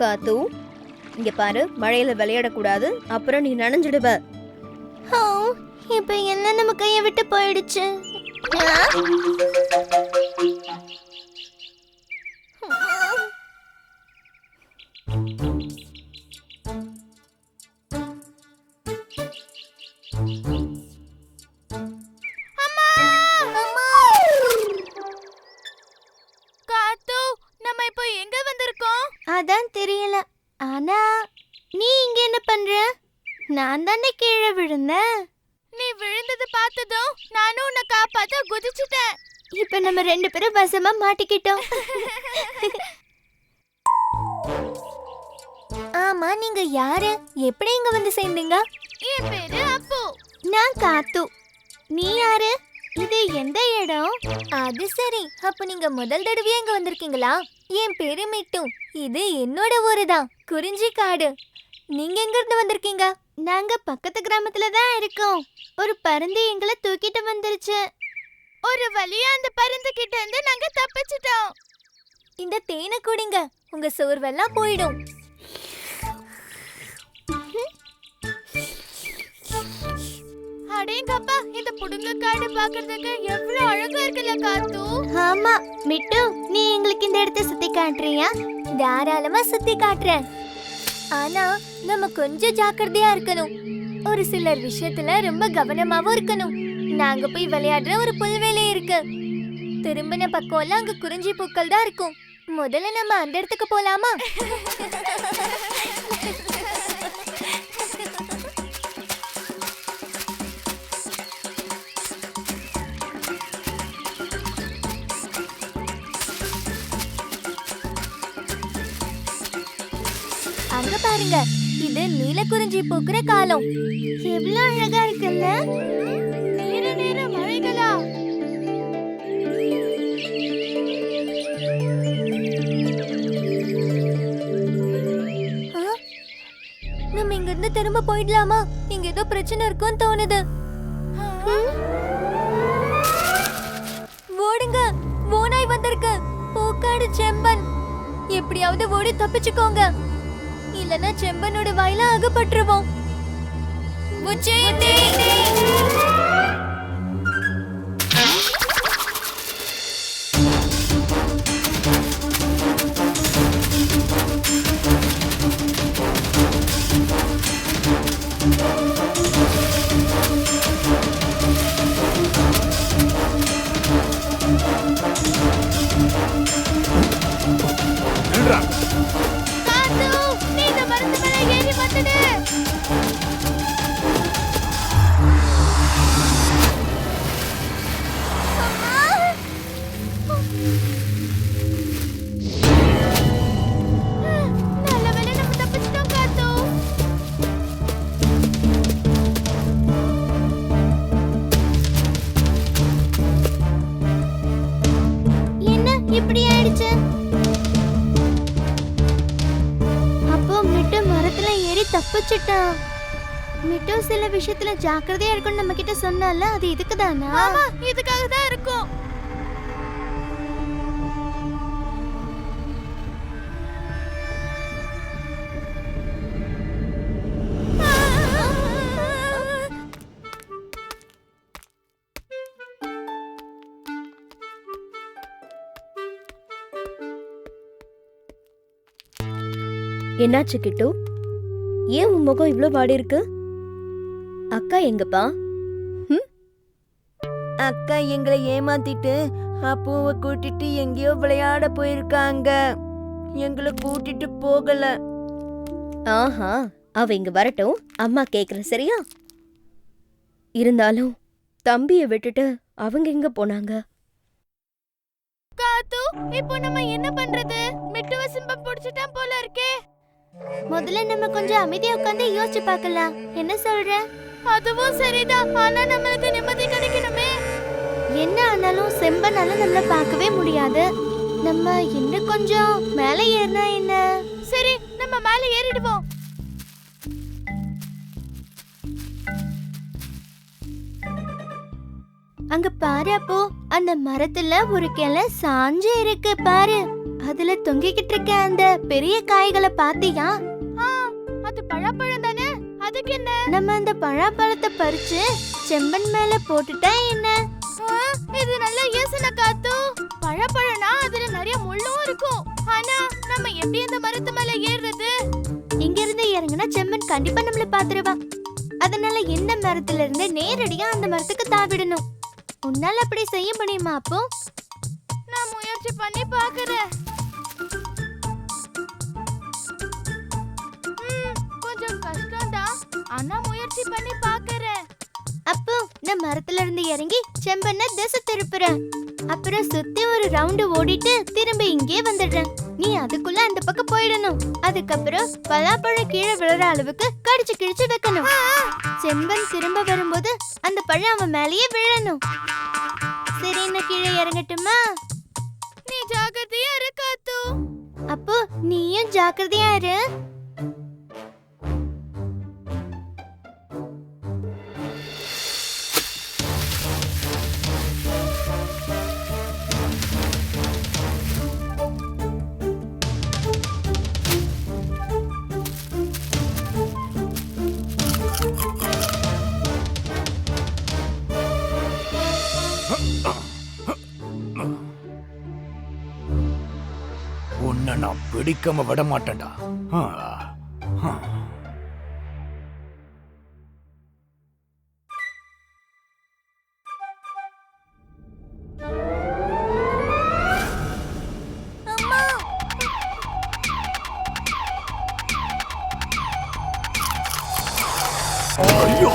காத்து, இங்க பாரு, மழையில விளையாடக்கூடாது, அப்புறம் நீ நனைஞ்சிடுவ. இப்ப என்ன நம்ம கைய விட்டு போயிடுச்சு. அதான் தெரியல. ஆனா நீ இங்க என்ன பண்ற? நான் தானே கீழே விழுந்தேன். நீ விழுந்தது பார்த்ததும் நானும் உன்னை காப்பாத்த குதிச்சுட்டேன். இப்ப நம்ம ரெண்டு பேரும் வசமா மாட்டிக்கிட்டோம். ஆமா, நீங்க யாரு? எப்படி இங்க வந்து சேர்ந்தீங்க? என் பேரு அப்பு. நான் காத்து. நீ யாரு? இது எந்த இடம்? அது சரி, அப்ப நீங்க முதல் தடவையா இங்க வந்திருக்கீங்களா? என் பேரு மிட்டு. இது என்னோட ஊரு தான், குறிஞ்சி காடு. நீங்க எங்க இருந்து வந்திருக்கீங்க? நாங்க பக்கத்து கிராமத்துல தான் இருக்கோம். ஒரு பருந்து எங்களை தூக்கிட்டு வந்துருச்சு. ஒரு வழியா அந்த பருந்து கிட்ட இருந்து நாங்க தப்பிச்சிட்டோம். இந்த தேனை குடிங்க, உங்க சோர்வெல்லாம் போயிடும். அடேங்கப்பா, இந்த புடுங்க காடு பாக்குறதுக்கு எவ்வளவு அழகா இருக்குல்ல காத்து. ஆமா மிட்டு, நீ எங்களுக்கு இந்த இடத்தை சுத்தி காட்டுறியா? தாராளமா சுத்தி காட்டுறேன். ஆனா நம்ம கொஞ்சம் ஜாக்கிரதையா இருக்கணும். ஒரு சிலர் விஷயத்துல ரொம்ப கவனமாவும் இருக்கணும். நாங்க போய் விளையாடுற ஒரு புல்வெளி இருக்கு. திரும்பின பக்கம்லாம் அங்க குறிஞ்சி பூக்கள் தான் இருக்கும். முதல்ல நம்ம அந்த இடத்துக்கு போலாமா? அங்க பாருங்க, இது நீலக்குறிஞ்சி பூக்குற காலம். எவ்வளவு அழகா இருக்குல்ல? நேர நேர மழைகளா? நம்ம இங்க இருந்து திரும்ப போயிடலாமா? இங்க ஏதோ பிரச்சனை இருக்குன்னு தோணுது. ஓடுங்க, ஓநாய் வந்திருக்கு. பூக்காடு செம்பன். எப்படியாவது ஓடி தப்பிச்சுக்கோங்க, இல்லனா செம்பனோட வாயில அகப்பட்டுருவோம். காத்து, நீ இந்த மருந்து மேல ஏறி வந்துடு. நல்ல வேளை நம்ம தப்பிச்சிட்டோம் காத்து. என்ன இப்படி ஆயிடுச்சு? அப்போ மிட்டு மரத்துல ஏறி தப்பிச்சிட்டான். மிட்டு சில விஷயத்துல ஜாக்கிரதையா இருக்குன்னு நம்ம கிட்ட சொன்னால, அது இதுக்கு தானா? ஆமா, இதுக்காக தான் இருக்கும். என்னாச்சு கிட்டு? ஏன் உன் முகம் இவ்ளோ வாடி இருக்கு? அக்கா எங்கப்பா? அக்கா எங்களை ஏமாத்திட்டு அப்புவை கூட்டிட்டு எங்கேயோ விளையாட போயிருக்காங்க. எங்களை கூட்டிட்டு போகல. ஆஹா, அவ இங்க வரட்டும், அம்மா கேக்குற சரியா? இருந்தாலும் தம்பிய விட்டுட்டு அவங்க எங்க போனாங்க? காத்து, இப்போ நம்ம என்ன பண்றது? மிட்டுவ சிம்பம் புடிச்சிட்டான் போல இருக்கே. முதல்ல நம்ம கொஞ்சம் அமைதியா உட்கார்ந்து யோசிச்சு பார்க்கலாம். என்ன சொல்ற? அதுவும் சரிதான், ஆனா நம்மளுக்கு நிம்மதி கிடைக்கணுமே. என்ன ஆனாலும் செம்பனால நம்மள பார்க்கவே முடியாது. நம்ம இன்னும் கொஞ்சம் மேலே ஏறினா என்ன? சரி, நம்ம மேல ஏறிடுவோம். அங்க பாரு, அப்போ அந்த மரத்துல ஒரு கிளை சாஞ்சு இருக்கு பாரு. அதுல தொங்கிக்கிட்டு இருக்க அந்த பெரிய காய்களை பாத்தியா? அது பழாப்பழம் தானே, அதுக்கு என்ன? நம்ம அந்த பழாப்பழத்தை பறிச்சு செம்பன் மேல போட்டுட்டா என்ன? இது நல்ல யோசனை காத்து. பழாப்பழம்னா அதுல நிறைய முள்ளும் இருக்கும். ஆனா நம்ம எப்படி இந்த மரத்து மேல ஏறுறது? இங்க இருந்து இறங்குனா செம்பன் கண்டிப்பா நம்மள பாத்துருவா. அதனால இந்த மரத்துல இருந்து நேரடியா அந்த மரத்துக்கு தாவிடணும். உன்னால அப்படி செய்ய முடியுமா? அப்போ நான் முயற்சி பண்ணி பாக்குறேன். கொஞ்சம் கஷ்டம்தான், ஆனா முயற்சி பண்ணி பாக்குறேன். அப்போ நான் மரத்துல இருந்து இறங்கி செம்பனை திசை திருப்புறேன். அப்புறம் சுத்தி ஒரு ரவுண்டு ஓடிட்டு திரும்ப இங்கே வந்துடுறேன். நீ அதுக்குள்ள அந்த பக்கம் போயிடணும். அதுக்கப்புறம் பலாப்பழம் கீழே விழுற அளவுக்கு கடிச்சு கிழிச்சு வைக்கணும். செம்பன் திரும்ப வரும்போது அந்த பழம் அவன் மேலேயே விழணும். சரி, நான் கீழே இறங்கட்டுமா? நீ ஜாக்கிரதையா இரு காத்து. அப்போ நீயும் ஜாக்கிரதையா இரு. உன்னை நான் பிடிக்காம விட மாட்டேன்டா. ஐயோ,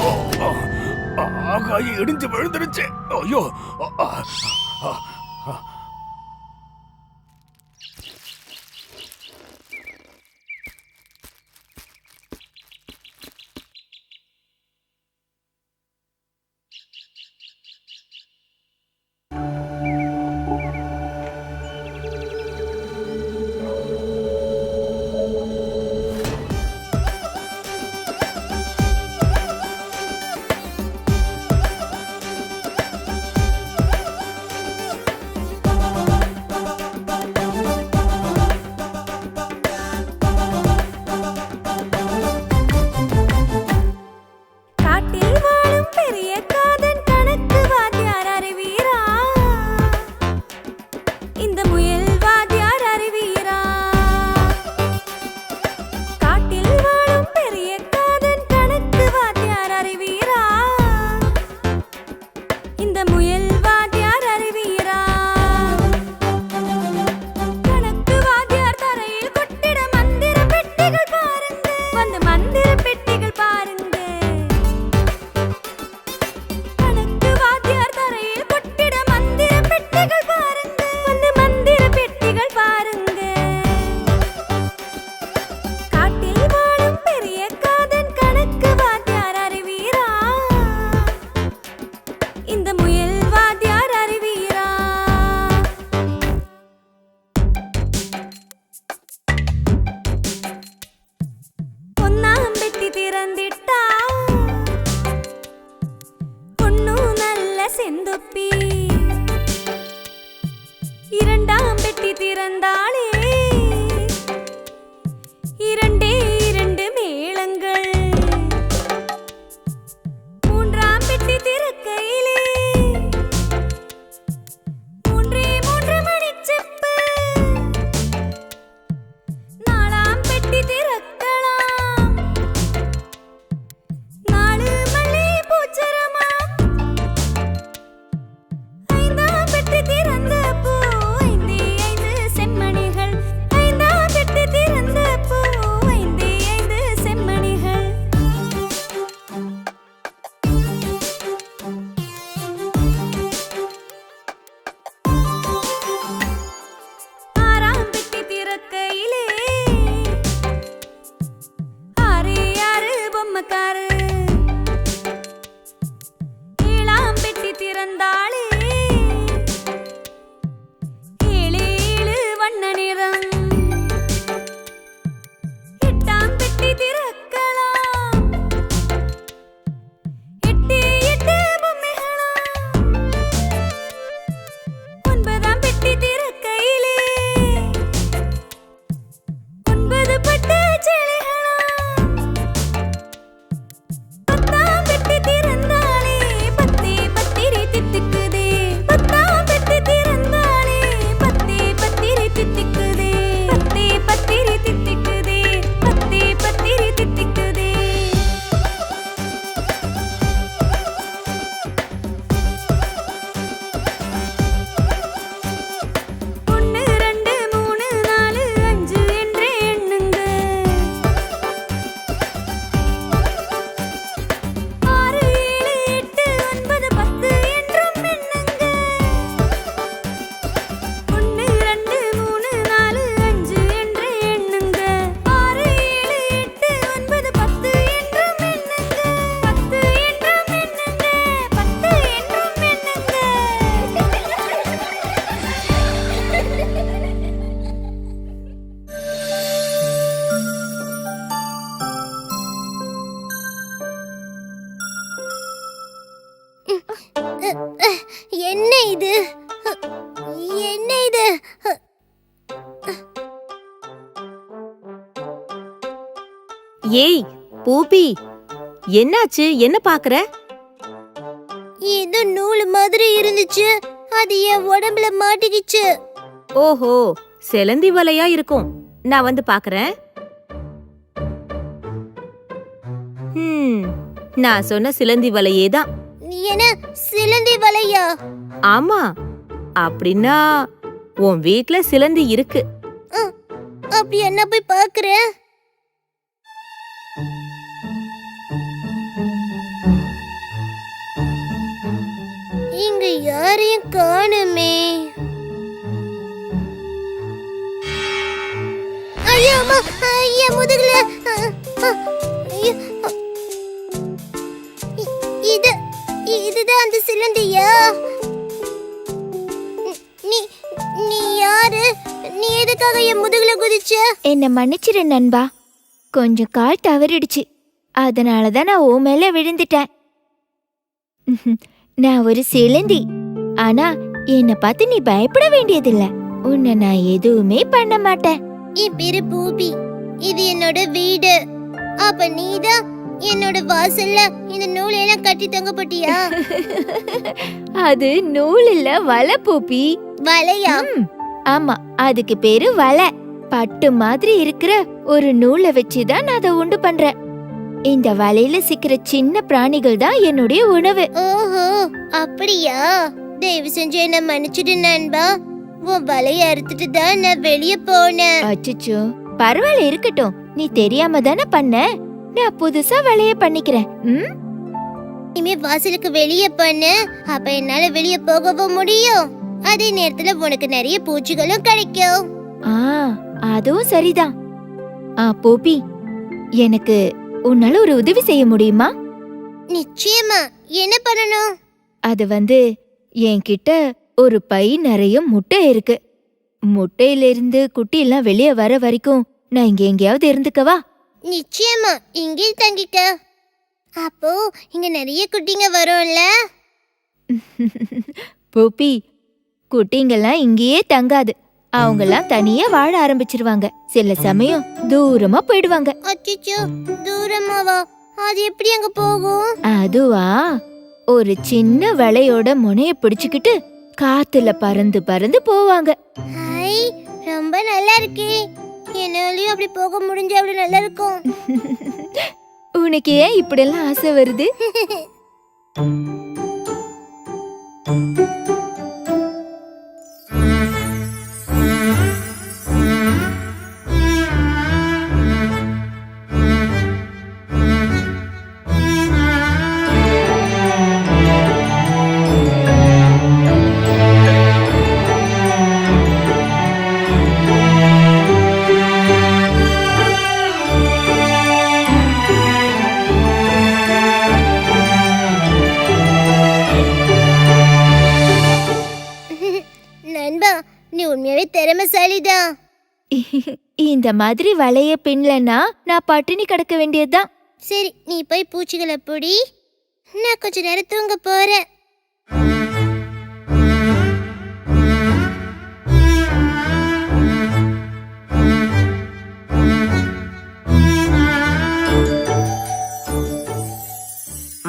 ஆகாயம் இடிஞ்சு விழுந்துருச்சு. ஐயோ, ஏய் பூபி, என்னாச்சு? என்ன பாக்குற? ஏதோ நூல் மாதிரி இருந்துச்சு, அது என் உடம்புல மாட்டிக்கிச்சு. ஓஹோ, செலந்தி வலையா இருக்கும். நான் வந்து பாக்குறேன். நான் சொன்ன சிலந்தி வலையே தான். என்ன சிலந்தி வலையா? ஆமா, அப்படின்னா உன் வீட்ல சிலந்தி இருக்கு. அப்படி என்ன போய் பாக்குறேன். இங்க யாரையும் காணுமே. ஐயோ அம்மா, ஐயா முதுகுல. ஐயோ. இதுதான் அந்த சிலந்தியா? நீ யாரு? நீ எதுக்காக என் முதுகுல குதிச்ச? என்ன மன்னிச்சிரு நண்பா, கொஞ்சம் கால் தவறிடுச்சு, அதனாலதான் நான் உன் மேல விழுந்துட்டேன். நான் ஒரு சிலந்தி, ஆனா என்னை பார்த்து நீ பயப்பட வேண்டியதில்ல. உன்னை நான் எதுவுமே பண்ண மாட்டேன். என் பேரு பூபி, இது என்னோட வீடு. அப்ப நீதான் என்னோட வாசல்ல இந்த நூலையெல்லாம் கட்டி தொங்க போட்டியா? அது நூல் இல்ல, வலை பூபி. வலையா? ஆமா, அதுக்கு பேரு வலை. பட்டு மாதிரி இருக்கிற ஒரு நூலை வச்சுதான் நான் அதை உண்டு பண்றேன். இந்த வலையில சிக்கிற சின்ன பிராணிகள் தான் என்னுடைய உணவு. ஓஹோ, அப்படியா? தயவு செஞ்சு என்ன மன்னிச்சிடு நண்பா. உன் வலைய அறுத்துட்டு தான் நான் வெளியே போனேன். அச்சச்சோ, பரவாயில்ல, இருக்கட்டும். நீ தெரியாம தானே பண்ண. நான் புதுசா வலைய பண்ணிக்கிறேன். இனிமே வாசலுக்கு வெளியே பண்ணு, அப்ப என்னால வெளியே போகவும் முடியும். அதே நேரத்துல உனக்கு நிறைய பூச்சிகளும் கிடைக்கும். அதுவும் சரிதான். பூபி, எனக்கு உன்னால ஒரு உதவி செய்ய முடியுமா? நிச்சயமா. என்ன பண்ணணும்? அது என்கிட்ட ஒரு பை நிறைய முட்டை இருக்கு. முட்டையிலிருந்து குட்டி எல்லாம் வெளியே வர வரைக்கும் நான் இங்க எங்கேயாவது இருந்துக்கவா? நிச்சயமா, இங்கே தங்கிக்க. அப்போ இங்க நிறைய குட்டிங்க வரும்ல? பூபி, குட்டிங்கெல்லாம் இங்கேயே தங்காது. அவங்கெல்லாம் தனியா வாழ ஆரம்பிச்சிருவாங்க. சில சமயம் தூரமா போயிடுவாங்க. அச்சச்சோ, தூரமாவா? அது எப்படி அங்க போகும்? அதுவா, ஒரு சின்ன வலையோட முனைய பிடிச்சுக்கிட்டு காத்துல பறந்து பறந்து போவாங்க. ஹை, ரொம்ப நல்லா இருக்கே. என்னாலயும் அப்படி போக முடிஞ்சா அவ்வளவு நல்லா இருக்கும். உனக்கு ஏன் இப்படியெல்லாம் ஆசை வருது? நண்பா, நீ உண்மையாவே திறமைசாலிதான். இந்த மாதிரி வலைய பின்னலனா நான் பட்டினி கிடக்க வேண்டியதுதான். சரி, நீ போய் பூச்சிகளை பிடி. நான் கொஞ்ச நேரம் தூங்க போறேன்.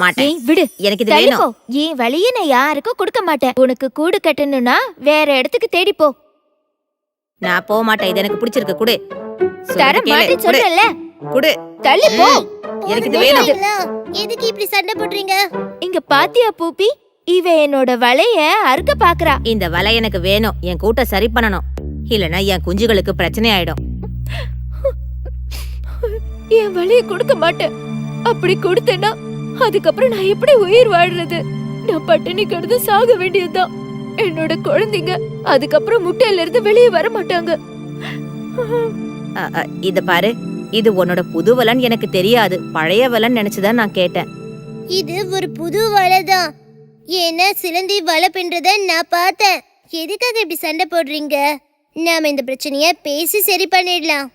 மாட்டேன். விடு, எனக்கு இது தள்ளி வேணும். போ. என் வழிய நான் யாருக்கும் கொடுக்க மாட்டேன். உனக்கு கூடு கட்டணும்னா வேற இடத்துக்கு தேடி போ. நான் போக மாட்டேன். இது எனக்கு பிடிச்சிருக்கு. குடு. தர மாட்டேன்னு சொல்லல. குடு. தள்ளி போ. எனக்கு இது வேணும். எதுக்கு இப்படி சண்டை போடுறீங்க? இங்க பாத்தியா பூபி, இவ என்னோட வலைய அறுக்க பாக்குறா. இந்த வலை எனக்கு வேணும். என் கூட்ட சரி பண்ணணும். இல்லனா என் குஞ்சுகளுக்கு பிரச்சனை ஆயிடும். என் வலைய கொடுக்க மாட்டேன். அப்படி கொடுத்தேன்னா அதுக்கப்புறம் நான் எப்படி உயிர் வாழ்றது? நான் பட்டினி கிடந்து சாக வேண்டியதுதான். என்னோட குழந்தைங்க அதுக்கப்புறம் முட்டையில இருந்து வெளியே வர மாட்டாங்க. இத பாரு, இது உன்னோட புது வலைன்னு எனக்கு தெரியாது. பழைய வலைன்னு நினைச்சுதான் நான் கேட்டேன். இது ஒரு புது வலைதான். ஏன்னா சிலந்தி வலை பின்றத நான் பார்த்தேன். எதுக்காக இப்படி சண்டை போடுறீங்க? நாம இந்த பிரச்சனைய பேசி சரி பண்ணிடலாம்.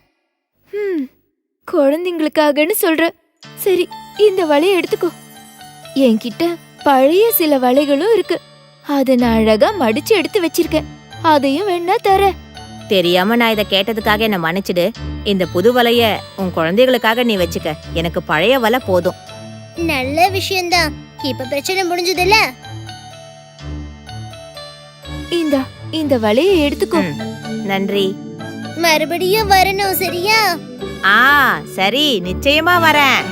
குழந்தைங்களுக்காகன்னு சொல்ற. சரி, இந்த வலைய எடுத்துக்கோ. என்கிட்ட பழைய சில வலைகளும் இருக்கு. அதை நான் அழகா மடிச்சு எடுத்து வச்சிருக்கேன். அதையும் வேணா தர. தெரியாம நான் இதை கேட்டதுக்காக என்ன மன்னிச்சிடு. இந்த புது வலைய உன் குழந்தைகளுக்காக நீ வச்சுக்க. எனக்கு பழைய வலை போதும். நல்ல விஷயம்தான். இப்ப பிரச்சனை முடிஞ்சதுல. இந்த வலையை எடுத்துக்கோ. நன்றி. மறுபடியும் வரணும், சரியா? சரி, நிச்சயமா வரேன்.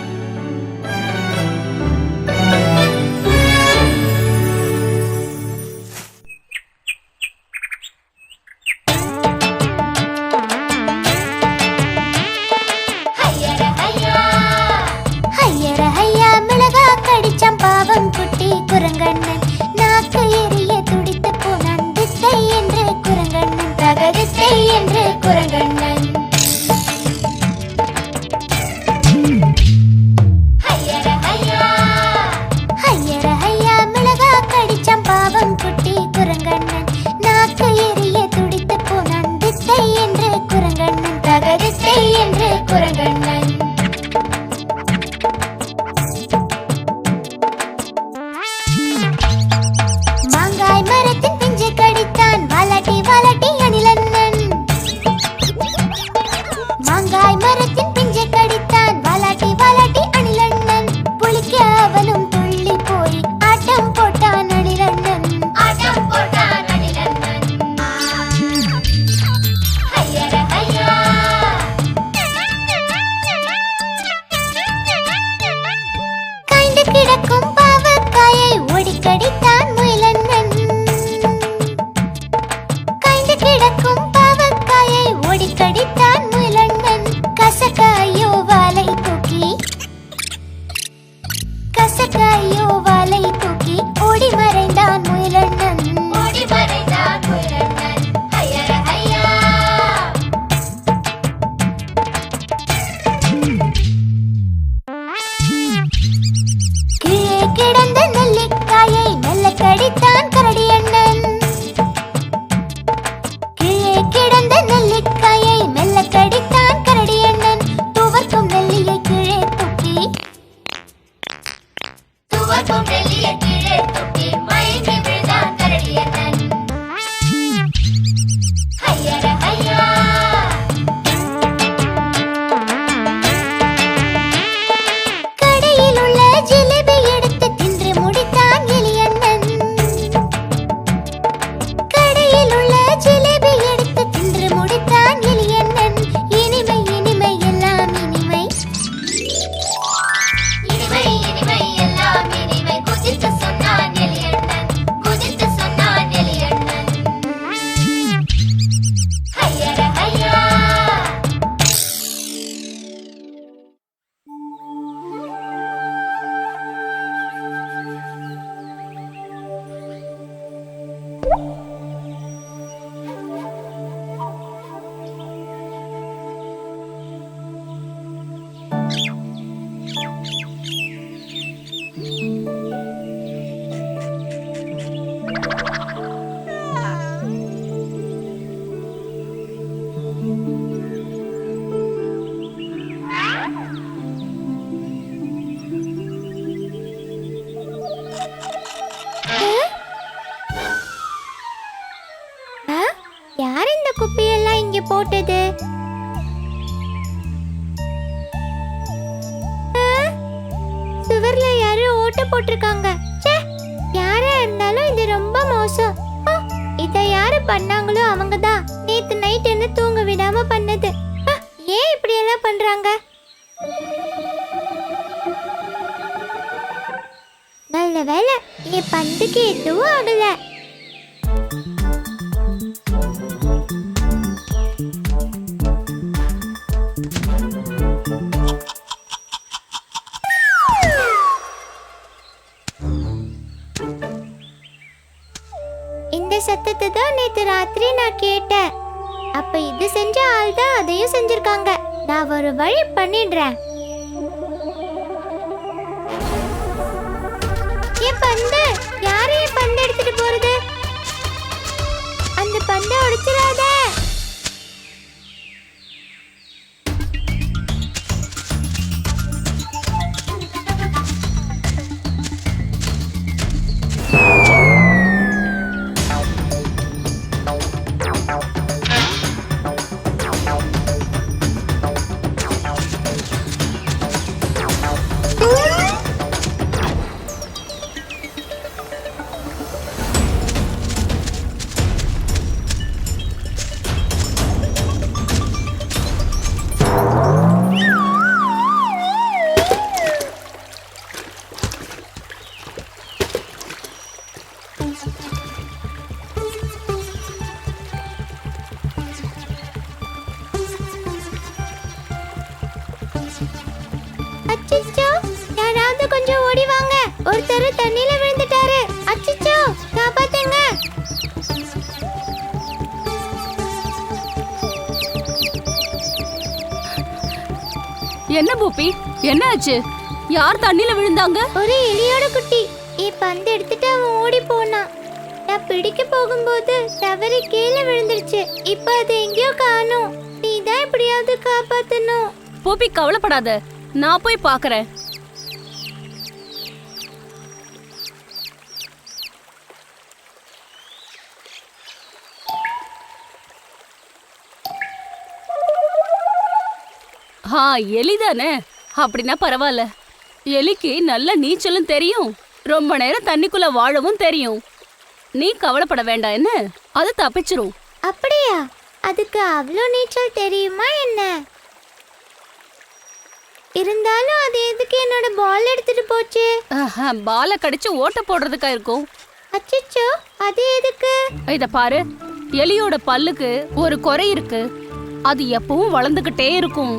மிளகா கடிச்சாம் பாவம் குட்டி குரங்கண்ணன். நாக்கு எரிய துடித்து போனான் தித்தை என்று குரங்கண்ணன். தகதித்தை என்று குரங்கண்ணன். மிளகா கடிச்சாம் பாவம் குட்டி குரங்கண்ணன். நாக்கு எரிய துடித்து போனான் தித்தை என்று குரங்கண்ணன். தகதித்தை என்று குரங்கண்ணன். மாங்காய் மரத்தின் பிஞ்சை கடித்தான் வாலாட்டி வாலாட்டி அணிலண்ணன். மாங்காய் மரத்தின் பிஞ்சை கடித்தான் வாலாட்டி வாலாட்டி அணிலண்ணன். புளிக்க அவனும் துள்ளி போய் ஆட்டம் போட்டான் அணிலண்ணன். ஆட்டம் போட்டான் அணிலண்ணன். ஐயர ஐயா. காய்ந்து கிடக்கும் பாவக்காயை ஓடி கடித்தான் முயலண்ணன். காய்ந்து கிடக்கும் பாவக்காயை ஓடி கடித்தான் முயலண்ணன். கசக்காயோ வாலை தூக்கி ஓடி மறைந்தான் முயலண்ணன். ஓடி மறைந்தான் முயலண்ணன். ஐயர ஐயா. கீழே கிடந்த நெல்லிக்காயை மெல்ல கடித்தான் கரடியண்ணன். கீழே கிடந்த நெல்லிக்காயை மெல்ல கடித்தான் கரடியண்ணன். துவர்க்கும் நெல்லியை கீழே தூக்கி மயங்கி விழுந்தான் கரடியண்ணன். ஐயர ஐயா. கடையில் உள்ள ஜிலேபி எடுத்து தின்று முடித்தான் எலியண்ணன். கடையில் உள்ள ஜிலேபி எடுத்து தின்று முடித்தான் எலியண்ணன். இனிமை இனிமை எல்லாம் இனிமை. இனிமை இனிமை எல்லாம் இனிமை. குதித்து சொன்னான் எலியண்ணன். குதித்து சொன்னான் எலியண்ணன். ஐயர ஐயா. யார் இந்த குப்பையெல்லாம் இங்க போட்டது? சுவர்ல யாரோ ஓட்ட போட்டிருக்காங்க. ச்சே, யாரா இருந்தாலும் இது ரொம்ப மோசம். இத யாரு பண்ணாங்களோ அவங்கதான் நேத்து நைட் என்ன தூங்க விடாம பண்ணது. ஏன் இப்படி எல்லாம் பண்றாங்க? நல்ல வேளை என் பந்துக்கு எதுவும் ஆகல. இந்த சத்தத்தை தான் நேத்து ராத்திரி நான் கேட்டேன். அப்ப இது செஞ்ச ஆள் தான் அதையும் செஞ்சிருக்காங்க. நான் ஒரு வழி பண்ணிடுறேன். என் பந்து, யாரு என் பந்து எடுத்துட்டு போறது? அந்த பந்தை உடைச்சிடாத. அச்சச்சோ, யாராவது கொஞ்சம் ஓடி வாங்க. ஒருத்தர் தண்ணியில விழுந்துட்டாரு. அச்சச்சோ, காப்பாத்துங்க. என்ன பூப்பி, என்ன ஆச்சு? யார் தண்ணில விழுந்தாங்க? ஒரு எலியோட குட்டி. என் பந்து எடுத்துட்டு அவன் ஓடி போனான். நான் பிடிக்க போகும்போது தவறி கீழே விழுந்துருச்சு. இப்ப அது எங்கேயோ காணோம். நீ தான் எப்படியாவது காப்பாத்தணும். பூப்பி, கவலைப்படாத, நான் போய் பாக்குறேன். எலிதானே? அப்படின்னா பரவாயில்ல. எலிக்கு நல்ல நீச்சலும் தெரியும், ரொம்ப நேரம் தண்ணிக்குள்ள வாழவும் தெரியும். நீ கவலைப்பட வேண்டாம், என்ன அது தப்பிச்சிரும். அப்படியா? அதுக்கு அவ்வளோ நீச்சல் தெரியுமா என்ன? இருந்தாலும் அது எதுக்கு என்னோட பால் எடுத்துட்டு போச்சு? பாலை கடிச்சு ஓட்ட போடுறதுக்கா இருக்கும். அச்சச்சோ, அது எதுக்கு? இத பாரு, எலியோட பல்லுக்கு ஒரு குறை இருக்கு. அது எப்பவும் வளர்ந்துகிட்டே இருக்கும்.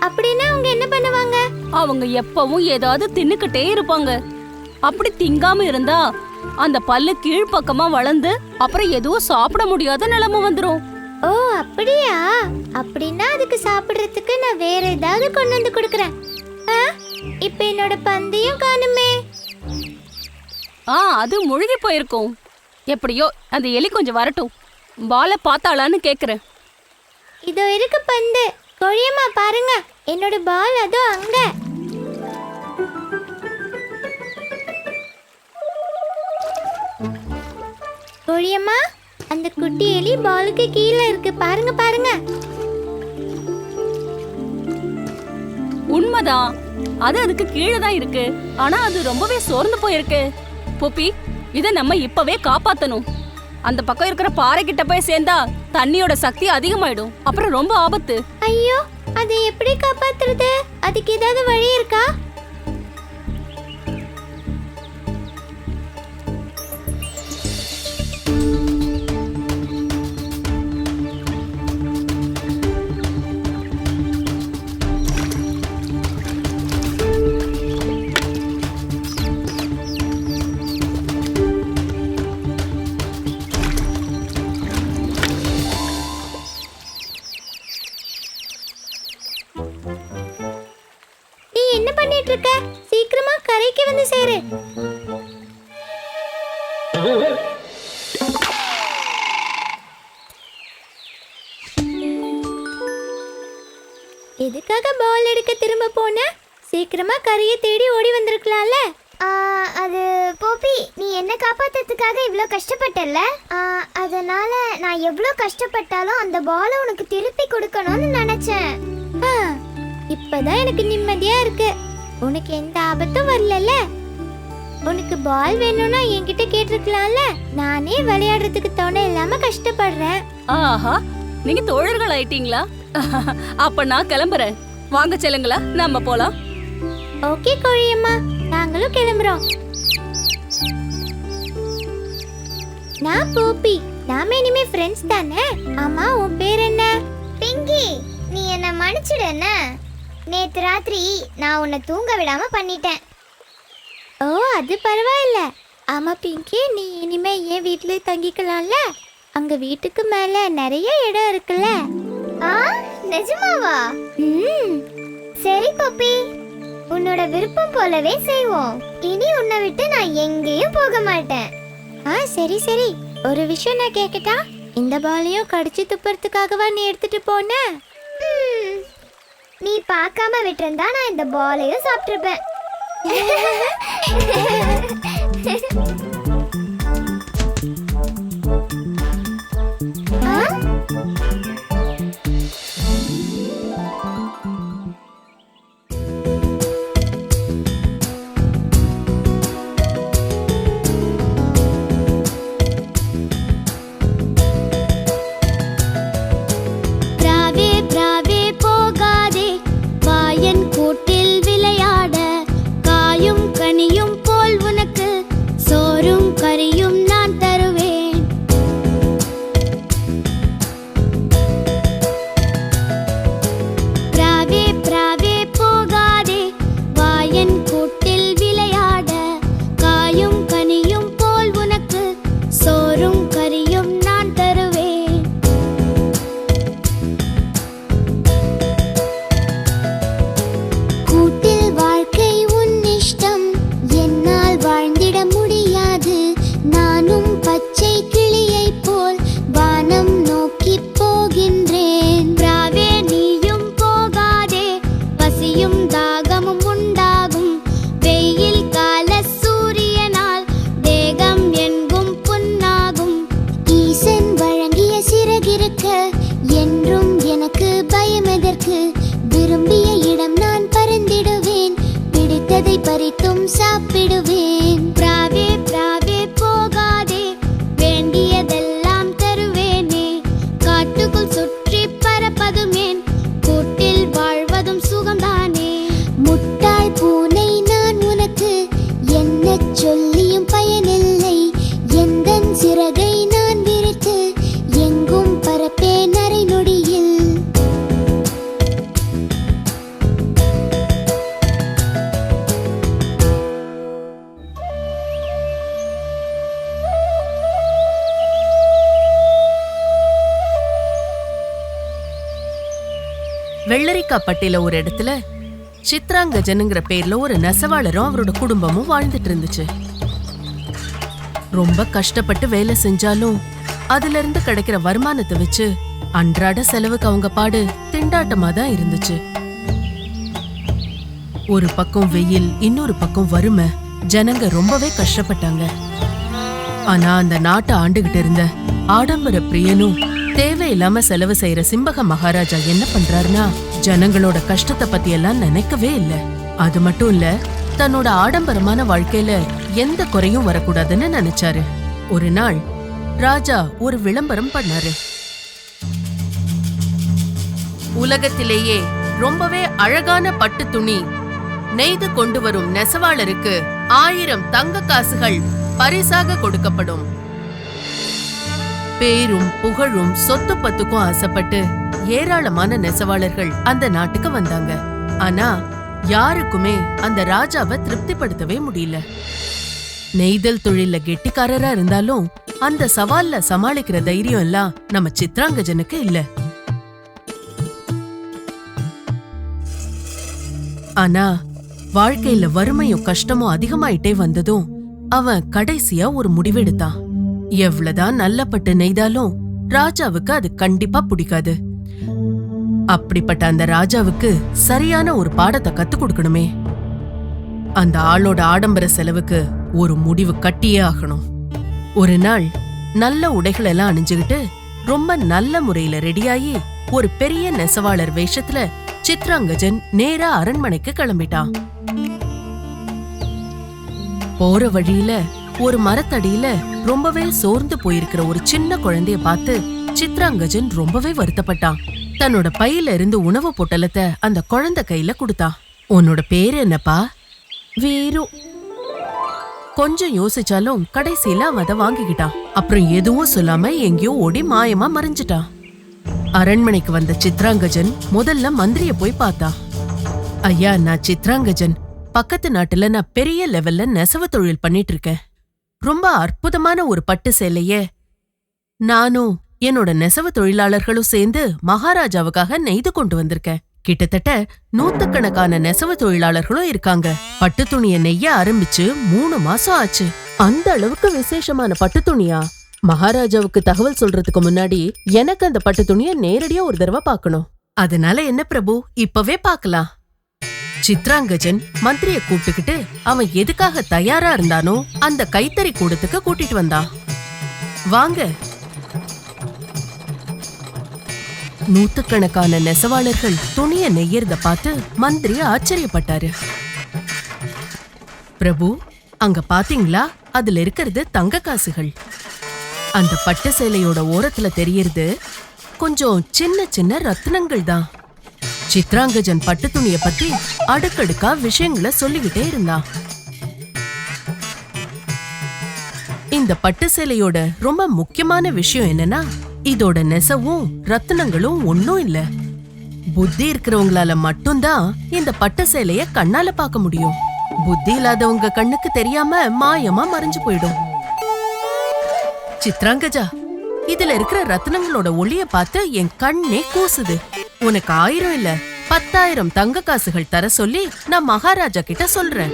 அப்படின்னா அவங்க என்ன பண்ணுவாங்க? அவங்க எப்பவும் ஏதாவது தின்னுக்கிட்டே இருப்பாங்க. அப்படி திங்காம இருந்தா அந்த பல்லு கீழ்ப்பக்கமா வளர்ந்து அப்புறம் எதுவும் சாப்பிட முடியாத நிலைமை வந்துரும். ஓ அப்படியா? அப்படின்னா அதுக்கு சாப்பிடுறதுக்கு நான் வேற ஏதாவது கொண்டு வந்து கொடுக்கறேன். இப்ப என்னோட பந்தையும் காணுமே. அது முழுகி போயிருக்கும். எப்படியோ அந்த எலி கொஞ்சம் வரட்டும். பாலை பார்த்தாளான்னு கேக்குறேன். இதோ இருக்கு பந்து. கோழியம்மா பாருங்க, என்னோட பால் அதோ அங்க. கோழியம்மா, அந்த குட்டி எலி பாலுக்கு கீழே இருக்கு. பாருங்க பாருங்க. உண்மைதான், அது அதுக்கு கீழே தான் இருக்கு. ஆனா அது ரொம்பவே சோர்ந்து போயிருக்கு. பூப்பி, இத நம்ம இப்பவே காப்பாத்தணும். அந்த பக்கம் இருக்கிற பாறை கிட்ட போய் சேர்ந்தா தண்ணியோட சக்தி அதிகமாயிடும். அப்புறம் ரொம்ப ஆபத்து. ஐயோ, அதை எப்படி காப்பாத்துறது? அதுக்கு ஏதாவது வழி இருக்கா? என்ன பண்ணிட்டு இருக்க? சீக்கிரமா கரைக்கு வந்து சேரு. எதுக்காக பால் எடுக்க திரும்ப போன? சீக்கிரமா கரையை தேடி ஓடி வந்திருக்கலாம்ல. அது போப்பி, நீ என்ன காப்பாத்துறதுக்காக இவ்ளோ கஷ்டப்பட்டல்ல, அதனால நான் எவ்ளோ கஷ்டப்பட்டாலும் அந்த பாலை உனக்கு திருப்பி கொடுக்கணும்னு நினைச்சேன். இப்பதான் எனக்கு நிம்மதியா இருக்கு. உனக்கு எந்த ஆபத்தும் வரலல்ல. உனக்கு பால் வேணும்னா என்கிட்ட கேட்டிருக்கலாம்ல. நானே விளையாடுறதுக்கு துணை இல்லாம கஷ்டப்படுறேன். ஆஹா, நீங்க தோழர்கள் ஆயிட்டீங்களா? அப்ப நான் கிளம்புறேன். வாங்க செல்லுங்களா, நம்ம போலாம். ஓகே கோழியம்மா, நாங்களும் கிளம்புறோம். நான் பூப்பி. நாம இனிமே ஃப்ரெண்ட்ஸ் தானே? ஆமா, உன் பேர் என்ன? பிங்கி. நீ என்ன மன்னிச்சிடு. என்ன, நேத்து ராத்திரி நான் உன்னை தூங்க விடாம பண்ணிட்டேன். ஓ, அது பரவாயில்ல. ஆமா பிங்கி, நீ இனிமே ஏன் வீட்லயே தங்கிக்கலாம்ல. அங்க வீட்டுக்கு மேல நிறைய இடம் இருக்குல்ல. நிஜமாவா? சரி பாப்பி, உன்னோட விருப்பம் போலவே செய்வோம். இனி உன்னை விட்டு நான் எங்கேயும் போக மாட்டேன். சரி சரி. ஒரு விஷயம் நான் கேட்கட்டா? இந்த பாலையும் கடிச்சு துப்புறதுக்காகவா நீ எடுத்துட்டு போன? நீ பார்க்காம விட்டிருந்தா நான் இந்த பாலையும் சாப்பிட்டிருப்பேன். கூட்டில் விளையாட காயும் கனியும் போல் உனக்கு சோறு இருக்க என்றும் எனக்கு பயம் எதற்கு? விரும்பிய இடம் நான் பறந்திடுவேன், பிடித்ததை பறித்தும் சாப்பிடுவேன். பிராவே பிராவே போகாதே, வேண்டியதெல்லாம் தருவேனே. காட்டுக்குள் சுற்றி பறப்பதும் ஏன், கூட்டில் வாழ்வதும் சுகம்தானே. முட்டாள் பூனை நான் உனக்கு, என்ன சொல்லியும் பயனில்லை. எந்தன் சிறகை நான் விரித்து எங்கும் பறப்பேன் அரை நொடியில். வெள்ளரிக்காப்பட்டில ஒரு இடத்துல சித்ராங்கஜனுங்கிற பேர்ல ஒரு நெசவாளரும் அவரோட குடும்பமும் வாழ்ந்துட்டு இருந்துச்சு. ரொம்ப கஷ்டப்பட்டு வேலை செஞ்சாலும் அதுல இருந்து கிடைக்கிற வருமானத்தை வச்சு அன்றாட செலவுக்கு அவங்க பாடு திண்டாட்டமா தான் இருந்துச்சு. ஒரு பக்கம் வெயில், இன்னொரு பக்கம் வறுமை, ஜனங்க ரொம்பவே கஷ்டப்பட்டாங்க. ஆனா அந்த நாட்டை ஆண்டுகிட்டு இருந்த ஆடம்பர பிரியனும் தேவையில்லாம செலவு செய்யற சிம்பக மகாராஜா என்ன பண்றாருன்னா, ஜனங்களோட கஷ்டத்தை பத்தி எல்லாம் நினைக்கவே இல்ல. அது மட்டும் இல்ல, தன்னோட ஆடம்பரமான வாழ்க்கையில எந்த குறையும் வரக்கூடாதுன்னு நினைச்சாரு. ஒரு நாள் ராஜா ஒரு விளம்பரம் பண்ணாரு. உலகத்திலேயே ரொம்பவே அழகான பட்டு துணி நெய்து கொண்டு வரும் நெசவாளருக்கு 1000 தங்க காசுகள் பரிசாக கொடுக்கப்படும். பேரும் புகழும் சொத்து பத்துக்கும் ஆசைப்பட்டு ஏராளமான நெசவாளர்கள் அந்த நாட்டுக்கு வந்தாங்க. ஆனா யாருக்குமே அந்த ராஜாவை திருப்திப்படுத்தவே முடியல. நெய்தல் தொழில கெட்டிக்காரரா இருந்தாலும் அந்த சவால்ல சமாளிக்கிற தைரியம் எல்லாம் நம்ம சித்ராங்கஜனுக்கு இல்ல. ஆனா வாழ்க்கையில வறுமையும் கஷ்டமும் அதிகமாயிட்டே வந்ததும் அவன் கடைசியா ஒரு முடிவெடுத்தான். எவ்வளவுதான் நல்ல பட்டு நெய்தாலும் ராஜாவுக்கு அது கண்டிப்பா பிடிக்காது. அப்படிப்பட்ட அந்த ராஜாவுக்கு சரியான ஒரு பாடத்தை கத்து கொடுக்கணுமே. அந்த ஆளோட ஆடம்பர செலவுக்கு ஒரு முடிவு கட்டியே ஆகணும். ஒரு நாள் நல்ல உடைகள் எல்லாம் அணிஞ்சுகிட்டு ரொம்ப நல்ல முறையில ரெடியாயி ஒரு பெரிய நெசவாளர் வேஷத்துல சித்ராங்கஜன் நேரா அரண்மனைக்கு கிளம்பிட்டான். போற வழியில ஒரு மரத்தடியில ரொம்பவே சோர்ந்து போயிருக்கிற ஒரு சின்ன குழந்தைய பார்த்து சித்ராங்கஜன் ரொம்பவே வருத்தப்பட்டான். தன்னோட பையில இருந்து உணவு பொட்டலத்தை அந்த குழந்தை கையில கொடுத்தான். உன்னோட பேரு என்னப்பா? வீரு. கொஞ்சம் யோசிச்சாலும் கடைசியில அவன் அதை வாங்கிக்கிட்டான். அப்புறம் எதுவும் சொல்லாம எங்கேயோ ஓடி மாயமா மறைஞ்சிட்டான். அரண்மனைக்கு வந்த சித்ராங்கஜன் முதல்ல மந்திரிய போய் பார்த்தான். ஐயா, நான் சித்ராங்கஜன். பக்கத்து நாட்டுல நான் பெரிய லெவல்ல நெசவு தொழில் பண்ணிட்டு இருக்கேன். ரொம்ப அற்புதமான ஒரு பட்டு சேலைய நானும் என்னோட நெசவு தொழிலாளர்களும் சேர்ந்து மகாராஜாவுக்காக நெய்து கொண்டு வந்திருக்கேன். கிட்டத்தட்ட 100கணக்கான நெசவு தொழிலாளர்களும் இருக்காங்க. பட்டு துணிய நெய்ய ஆரம்பிச்சு 3 மாசம் ஆச்சு. அந்த அளவுக்கு விசேஷமான பட்டு துணியா? மகாராஜாவுக்கு தகவல் சொல்றதுக்கு முன்னாடி எனக்கு அந்த பட்டு துணிய நேரடியா ஒரு தடவை பார்க்கணும். அதனால என்ன பிரபு, இப்பவே பார்க்கலாம். சித்ராங்கஜன் மந்திரிய கூப்பிட்டுக்கிட்டு அவன் எதுக்காக தயாரா இருந்தானோ அந்த கைத்தறி கூடத்துக்கு கூட்டிட்டு வந்தான். வாங்க. 100கணக்கான நெசவாளர்கள் துணிய நெய்யறத பார்த்து மந்திரி ஆச்சரியப்பட்டாரு. பிரபு, அங்க பாத்தீங்களா? அதுல இருக்கிறது தங்க காசுகள். அந்த பட்டு சேலையோட ஓரத்துல தெரியறது கொஞ்சம் சின்ன சின்ன ரத்தினங்கள் தான். சித்ராங்கஜன் பட்டு துணிய பத்தி அடுக்கடுக்கா விஷயங்களை சொல்லிக்கிட்டே இருந்தான். இந்த பட்டு சேலையோட ரொம்ப முக்கியமான விஷயம் என்னன்னா, இதோட நெசவும் ரத்தினங்களும் ஒன்னும் இல்ல. புத்தி இருக்கிறவங்களால மட்டும்தான் இந்த பட்டு சேலைய கண்ணால பார்க்க முடியும். புத்தி இல்லாதவங்க கண்ணுக்கு தெரியாம மாயமா மறைஞ்சு போயிடும். சித்ராங்கஜா, இதுல இருக்கிற ரத்தினங்களோட ஒளிய பார்த்து என் கண்ணே கூசுது. உனக்கு 1000 இல்ல 10,000 தங்க காசுகள் தர சொல்லி நான் மகாராஜா கிட்ட சொல்றேன்.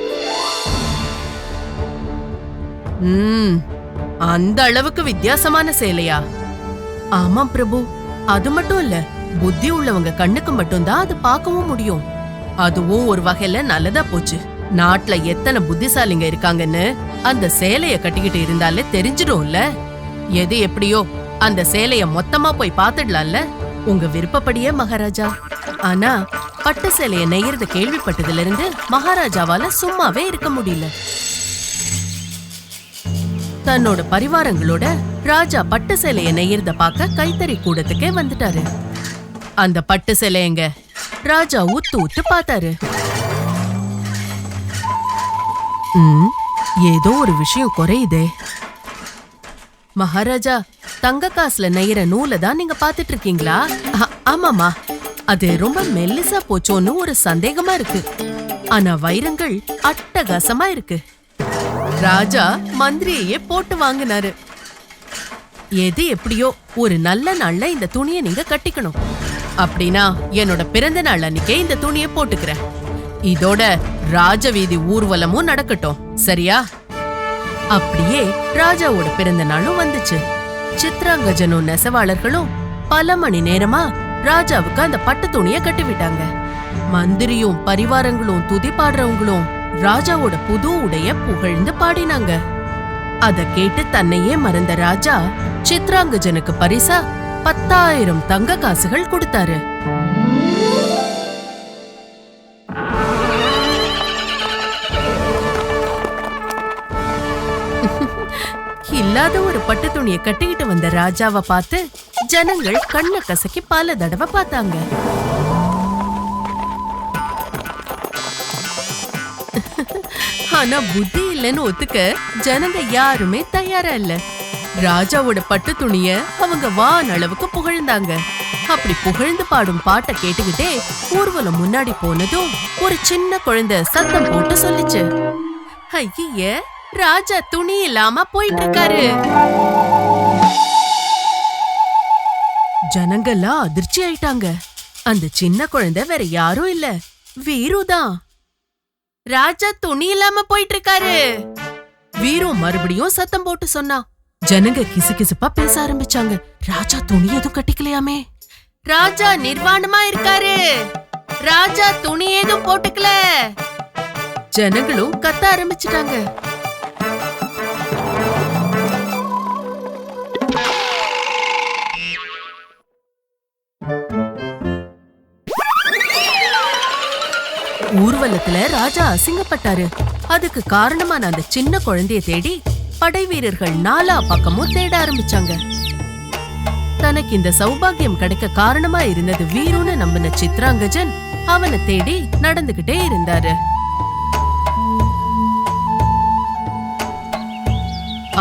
அந்த அளவுக்கு வித்தியாசமான சேலையா? ஆமாம் பிரபு. அது மட்டும் இல்ல, புத்தி உள்ளவங்க கண்ணுக்கு மட்டும்தான் அது பார்க்கவும் முடியும். அதுவும் ஒரு வகையில நல்லதா போச்சு. நாட்டுல எத்தனை புத்திசாலிங்க இருக்காங்கன்னு அந்த சேலைய கட்டிக்கிட்டு இருந்தாலே தெரிஞ்சிடும்ல. எது எப்படியோ அந்த சேலைய மொத்தமா போய் பாத்துடலாம்ல? உங்க விருப்பப்படியே மகாராஜா. ஆனா பட்டு சேலைய நெய்யறது கேள்விப்பட்டதுல இருந்து மகாராஜாவால சும்மாவே இருக்க முடியல. தன்னோட பரிவாரங்களோட ராஜா பட்டு சேலைய நெய்யறத பார்க்க கைத்தறி கூடத்துக்கே வந்துட்டாரு. அந்த பட்டு சேலையங்க ராஜா உத்து உத்து பார்த்தாரு. ஏதோ ஒரு விஷயம் குறையுதே. மகாராஜா, தங்க காசுல நெய்யற நூலை தான் நீங்க பாத்துட்டு இருக்கீங்களா? ஆமாமா, அது ரொம்ப மெல்லிசா போச்சோன்னு ஒரு சந்தேகமா இருக்கு. ஆனா வைரங்கள் அட்டகாசமா இருக்கு. ராஜா மந்திரியையே போட்டு வாங்கினாரு. எது எப்படியோ ஒரு நல்ல நாள்ல இந்த துணியை நீங்க கட்டிக்கணும். அப்படின்னா என்னோட பிறந்த நாள் அன்னைக்கே இந்த துணியை போட்டுக்கிறேன். இதோட ராஜவீதி ஊர்வலமும் நடக்கட்டும், சரியா? அப்படியே ராஜாவோட பிறந்த நாளும் வந்துச்சு. சித்ராங்கஜனும் நெசவாளர்களும் பல மணி நேரமா ராஜாவுக்கு அந்த பட்டு துணியை கட்டிவிட்டாங்க. மந்திரியும் பரிவாரங்களும் துதி பாடுறவங்களும் ராஜாவோட புது உடைய புகழ்ந்து பாடினாங்க. அத கேட்டு தன்னையே மறந்த ராஜா சித்ராங்கஜனுக்கு பரிசா 10,000 தங்க காசுகள் கொடுத்தாரு. இல்லாத ஒரு பட்டு துணியை கட்டிக்கிட்டு வந்த ராஜாவை பார்த்து ஜனங்கள் கண்ண கசக்கி பல தடவை பார்த்தாங்க. ஆனா புத்தி இல்லைன்னு ஒத்துக்க ஜனங்க யாருமே தயாரா இல்ல. ராஜாவோட பட்டு துணிய அவங்க வான் அளவுக்கு புகழ்ந்தாங்க. அப்படி புகழ்ந்து பாடும் பாட்டை கேட்டுக்கிட்டே ஊர்வலம் முன்னாடி போனதும் ஒரு சின்ன குழந்தை சத்தம் போட்டு சொல்லிச்சு, ஐய, ராஜா துணி இல்லாம போயிட்டு இருக்காரு. ஜனங்கெல்லாம் அதிர்ச்சி ஆயிட்டாங்க. அந்த சின்ன குழந்தை வேற யாரும் இல்ல, வீருதான். ராஜா துணி இல்லாம போயிட்டு இருக்காரு. வீரு மறுபடியும் சத்தம் போட்டு சொன்னா. ஜனங்க கிசுகிசுப்பா பேச ஆரம்பிச்சாங்க. ராஜா துணி எதுவும் கட்டிக்கலையாமே, ராஜா நிர்வாணமா இருக்காரு, ராஜா துணி ஏதும் போட்டுக்கல. ஜனங்களும் கத்த ஆரம்பிச்சிட்டாங்க. ஊர்வலத்துல ராஜா அசிங்கப்பட்டாரு. அதுக்கு காரணமான அந்த சின்ன குழந்தைய தேடி படை வீரர்கள் நாலா பக்கமும் தேட ஆரம்பிச்சாங்க. தனக்கு இந்த சௌபாகியம் கிடைக்க காரணமா இருந்தது வீருன்னு நம்பின சித்ராங்கஜன் அவனை தேடி நடந்துகிட்டே இருந்தாரு.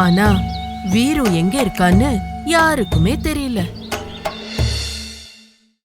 ஆனா வீரு எங்க இருக்கான்னு யாருக்குமே தெரியல.